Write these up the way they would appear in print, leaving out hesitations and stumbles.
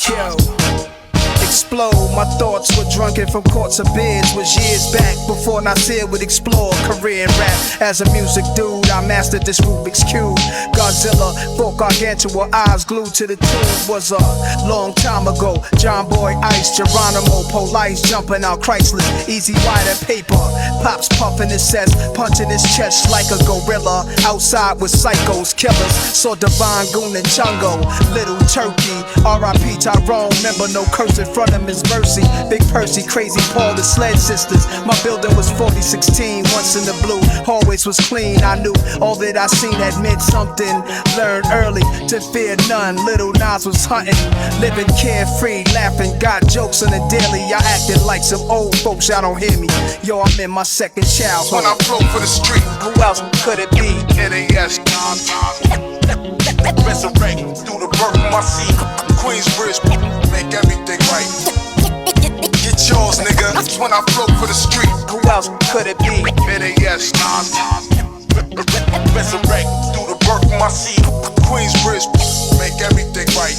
Yo, explode. My thoughts were drunken from courts of beers. Was years back before Nasir would explore career in rap. As a music dude, I mastered this Rubik's Cube. Godzilla, four gargantuan eyes glued to the tube. Was a long time ago. John Boy Ice, Geronimo, Police jumping out Chrysler. Easy rider paper. Pops puffing his chest, punching his chest like a gorilla. Outside with psychos, killers. Saw Divine Goon and Chungo. Little Turkey, R.I.P. Tyrone. Remember no curse in front of Miss Mercy. Big Percy, Crazy Paul, the Sled Sisters. My building was 4016, once in the blue. Hallways was clean, I knew all that I seen had meant something. Learned early to fear none. Little Nas was hunting, living carefree, laughing, got jokes on the daily. Y'all acting like some old folks, y'all don't hear me. Yo, I'm in my second childhood. When I flow for the street, who else could it be? NAS. Resurrect through the birth of my seed. Queensbridge, make everything right. Get yours, nigga. When I flow for the street, who else could it be? NAS. Resurrect through the birth of my seed. Queensbridge, make everything right.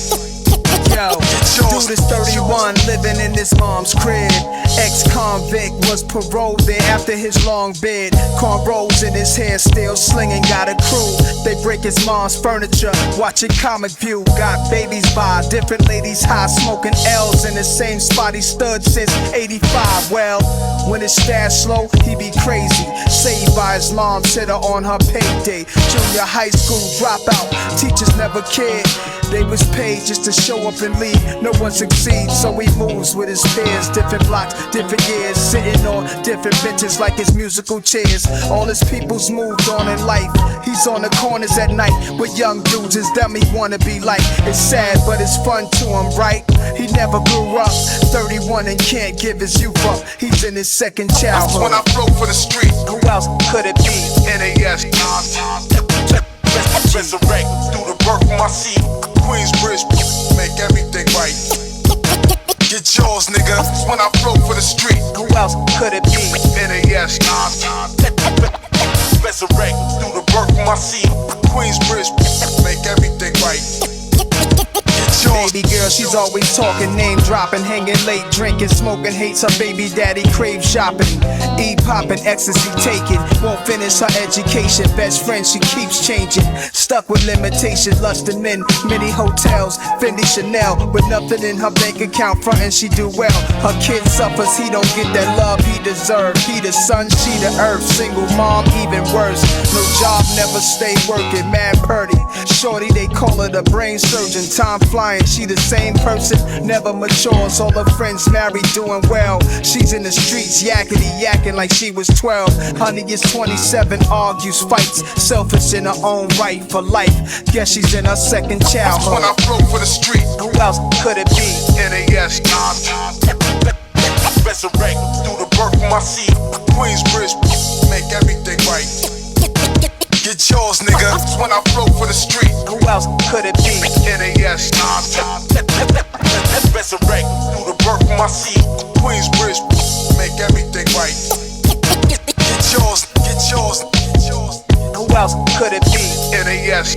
Yo, dude is 31, living in his mom's crib. Ex-convict was paroled there after his long bid. Cornrows in his hair, still slinging, got a crew. They break his mom's furniture, watching Comic View. Got babies by different ladies high, smoking L's in the same spot he stood since 85. Well, when his stash slow, he be crazy. Saved by his mom, sitter on her payday. Junior high school dropout, teachers never cared. They was paid just to show up and leave. No one succeeds, so he moves with his peers. Different blocks, different years, sitting on different benches like his musical chairs. All his people's moved on in life. He's on the corners at night with young dudes, it's them he wanna be like. It's sad, but it's fun to him, right? He never grew up, 31 and can't give his youth up. He's in his second childhood. When I flow for the street, who else could it be? NAS. Resurrect through the birth of my seed. Queensbridge, make everything right. Get yours, nigga. When I flow for the street, who else could it be? NAS. Resurrect through the birth of my seed. Queensbridge, make everything right. Baby girl, she's always talking, name dropping, hanging late, drinking, smoking, hates her baby daddy, crave shopping, popping, ecstasy taking, won't finish her education, best friend she keeps changing, stuck with limitations, lusting men, many hotels, Fendi Chanel, with nothing in her bank account, frontin' she do well, her kid suffers, he don't get that love he deserves, he the sun, she the earth, single mom, even worse, no job, never stay working, mad purdy, shorty they call her the brain surgeon, time flying, she the same person, never matures. All her friends married, doing well. She's in the streets, yakking like she was 12. Honey is 27, argues, fights, selfish in her own right for life. Guess she's in her second childhood. When I flow for the street, who else could it be? NAS. Resurrect through the birth of my seed. Queensbridge, make everything right. Get yours, nigga. When I flow for the street, who else could it be? NAS. Resurrect through the birth of my seed. Queensbridge, make everything right. Get yours, get yours, get yours. Who else could it be? NAS.